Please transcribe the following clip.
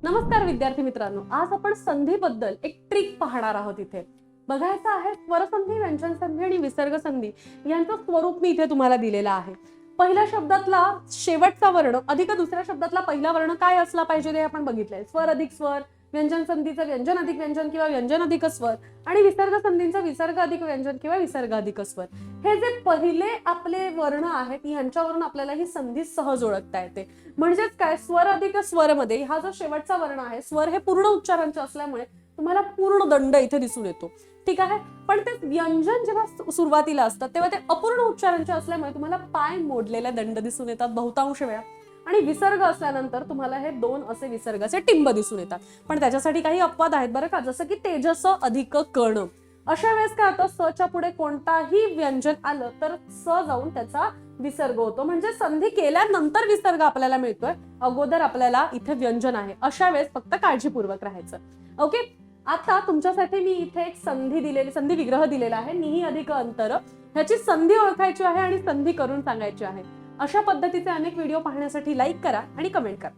नमस्कार विद्यार्थी मित्रांनो, आज आपण संधीबद्दल एक ट्रिक पाहणार आहोत. इथे बघायचं आहे स्वरसंधी, व्यंजन संधी आणि विसर्ग संधी यांचं स्वरूप मी इथे तुम्हाला दिलेलं आहे. पहिल्या शब्दातला शेवटचा वर्ण अधिक दुसऱ्या शब्दातला पहिला वर्ण काय असला पाहिजे ते आपण बघितलंय. स्वर अधिक स्वर, व्यंजन संधीचं व्यंजन अधिक व्यंजन किंवा व्यंजन अधिक स्वर आणि विसर्ग संधीचं विसर्ग अधिक व्यंजन किंवा विसर्ग अधिक स्वर. हे जे पहिले आपले वर्ण आहेत यांच्यावरून आपल्याला ही संधी सहज ओळखता येते. म्हणजेच काय, स्वर अधिक स्वर मध्ये हा जो शेवटचा वर्ण आहे, स्वर हे पूर्ण उच्चारांचे असल्यामुळे तुम्हाला पूर्ण दंड इथे दिसून येतो. ठीक आहे, पण ते व्यंजन जेव्हा सुरुवातीला असतात तेव्हा ते अपूर्ण उच्चारांचे असल्यामुळे तुम्हाला पाय मोडलेले दंड दिसून येतात बहुतांश वेळा. आणि विसर्ग असल्यानंतर तुम्हाला हे दोन असे विसर्गाचे टिंब दिसून येतात. पण त्याच्यासाठी काही अपवाद आहेत बरं का, जसं की तेजस अधिक कर्ण. अशा वेळेस काय होतं, सच्या पुढे कोणताही व्यंजन आलं तर स जाऊन त्याचा विसर्ग होतो. म्हणजे संधी केल्यानंतर विसर्ग आपल्याला मिळतोय, अगोदर आपल्याला इथे व्यंजन आहे. अशा वेळेस फक्त काळजीपूर्वक राहायचं. ओके, आता तुमच्यासाठी मी इथे एक संधी विग्रह दिलेला आहे. निही अधिक अंतर, ह्याची संधी ओळखायची आहे आणि संधी करून सांगायची आहे. अशा पद्धतीचे अनेक व्हिडिओ पाहण्यासाठी लाईक करा आणि कमेंट करा.